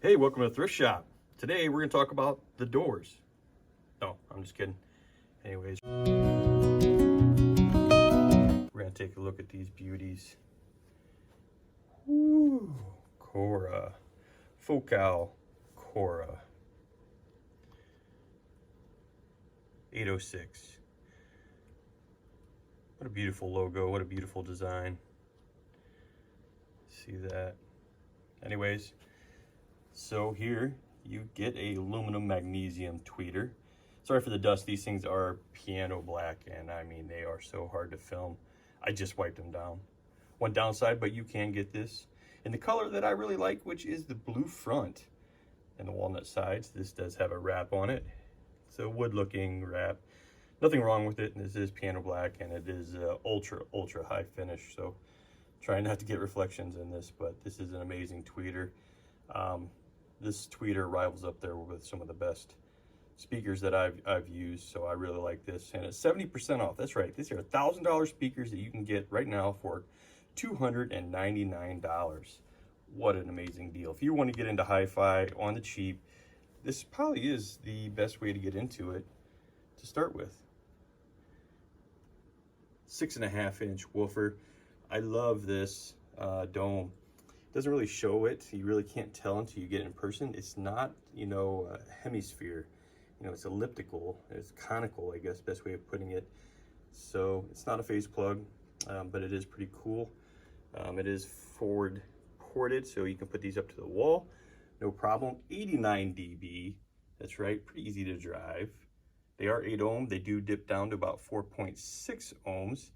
Hey, welcome to the Thrift Shop. Today we're going to talk about the doors. No, I'm just kidding. Anyways, we're going to take a look at these beauties. Woo! Chora. Focal Chora. 806. What a beautiful logo. What a beautiful design. See that? Anyways, so here you get a aluminum magnesium tweeter. Sorry for the dust. These things are piano black, and I mean, they are so hard to film. I just wiped them down. One downside, but you can get this in the color that I really like, which is the blue front and the walnut sides. This does have a wrap on it. It's a wood looking wrap. Nothing wrong with it. This is piano black, and it is ultra high finish. So try not to get reflections in this, but this is an amazing tweeter. This tweeter rivals up there with some of the best speakers that I've used, so I really like this. And it's 70% off. That's right. These are $1,000 speakers that you can get right now for $299. What an amazing deal. If you want to get into hi-fi on the cheap, this probably is the best way to get into it to start with. 6.5-inch woofer. I love this dome. Doesn't really show it. You really can't tell until you get it in person. It's not, a hemisphere. It's elliptical. It's conical, I guess, best way of putting it. So it's not a phase plug, but it is pretty cool. It is forward ported, so you can put these up to the wall. No problem. 89 dB. That's right. Pretty easy to drive. They are 8 ohm. They do dip down to about 4.6 ohms.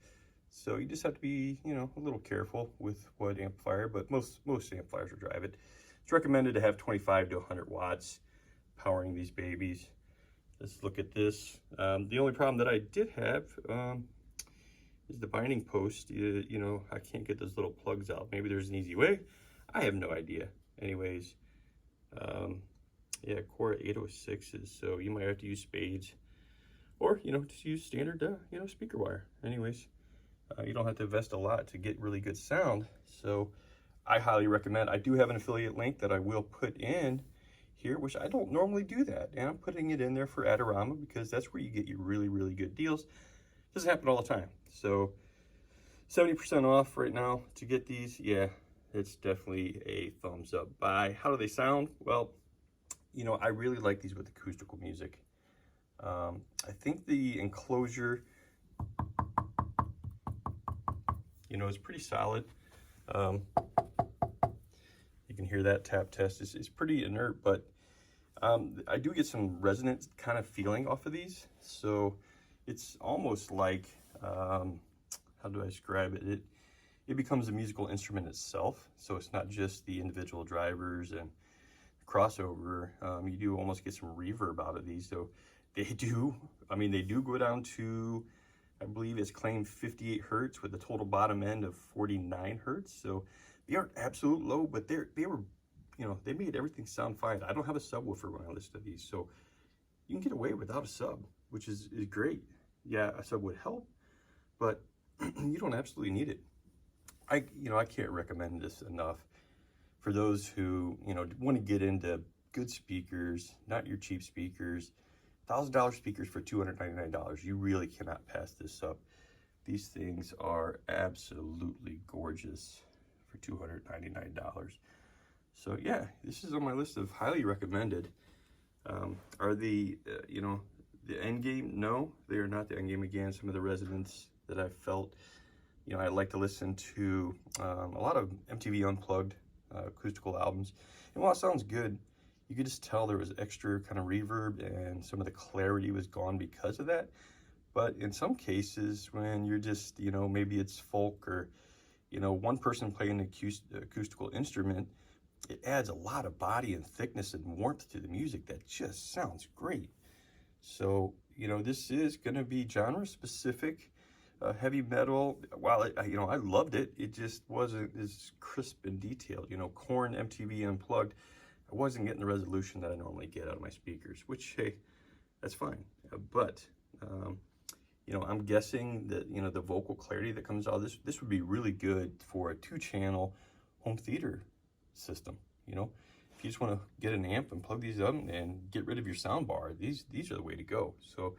So you just have to be, a little careful with what amplifier, but most amplifiers will drive it. It's recommended to have 25 to 100 watts powering these babies. Let's look at this. The only problem that I did have is the binding post. I can't get those little plugs out. Maybe there's an easy way. I have no idea. Anyways, yeah, Chora 806s, so you might have to use spades or, just use standard, speaker wire. Anyways. You don't have to invest a lot to get really good sound, so I highly recommend. I do have an affiliate link that I will put in here, which I don't normally do that, and I'm putting it in there for Adorama because that's where you get your really good deals. Doesn't happen all the time. So 70% off right now to get these. Yeah, it's definitely a thumbs up buy. How do they sound? Well, I really like these with acoustical music. I think the enclosure, it's pretty solid. You can hear that tap test. It's pretty inert, but I do get some resonant kind of feeling off of these. So it's almost like, how do I describe it? It becomes a musical instrument itself. So it's not just the individual drivers and crossover. You do almost get some reverb out of these. So they do go down to, I believe it's claimed 58 hertz with a total bottom end of 49 hertz. So they aren't absolute low, but they were, they made everything sound fine. I don't have a subwoofer when I listen to these, so you can get away without a sub, which is great. Yeah, a sub would help, but you don't absolutely need it. I can't recommend this enough for those who, want to get into good speakers, not your cheap speakers. $1,000 speakers for $299. You really cannot pass this up. These things are absolutely gorgeous for $299. So yeah, this is on my list of highly recommended. Are the the end game? No, they are not the end game. Again, some of the resonance that I've felt. I like to listen to a lot of MTV Unplugged acoustical albums, and while it sounds good, you could just tell there was extra kind of reverb and some of the clarity was gone because of that. But in some cases, when you're just, maybe it's folk or, one person playing an acoustical instrument, it adds a lot of body and thickness and warmth to the music that just sounds great. So, this is going to be genre specific. Heavy metal, while I loved it, it just wasn't as crisp and detailed. Korn, MTV Unplugged, I wasn't getting the resolution that I normally get out of my speakers, which, hey, that's fine. But, I'm guessing that, the vocal clarity that comes out of this would be really good for a 2-channel home theater system, if you just want to get an amp and plug these up and get rid of your sound bar, these are the way to go. So,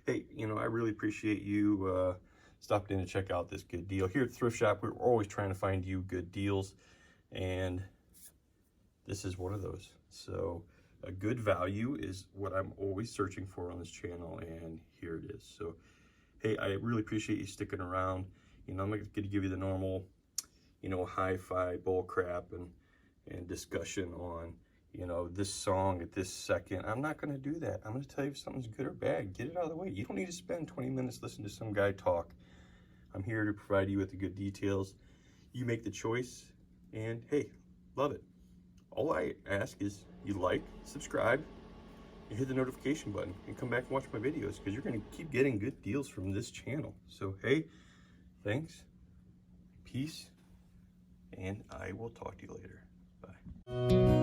hey, you know, I really appreciate you stopping in to check out this good deal. Here at Thrift Shop, we're always trying to find you good deals, and this is one of those. So a good value is what I'm always searching for on this channel, and here it is. So, hey, I really appreciate you sticking around. You know, I'm not going to give you the normal, you know, hi-fi bull crap and discussion on, you know, this song at this second. I'm not going to do that. I'm going to tell you if something's good or bad. Get it out of the way. You don't need to spend 20 minutes listening to some guy talk. I'm here to provide you with the good details. You make the choice, and hey, love it. All I ask is you like, subscribe, and hit the notification button, and come back and watch my videos, because you're going to keep getting good deals from this channel. So, hey, thanks, peace, and I will talk to you later. Bye.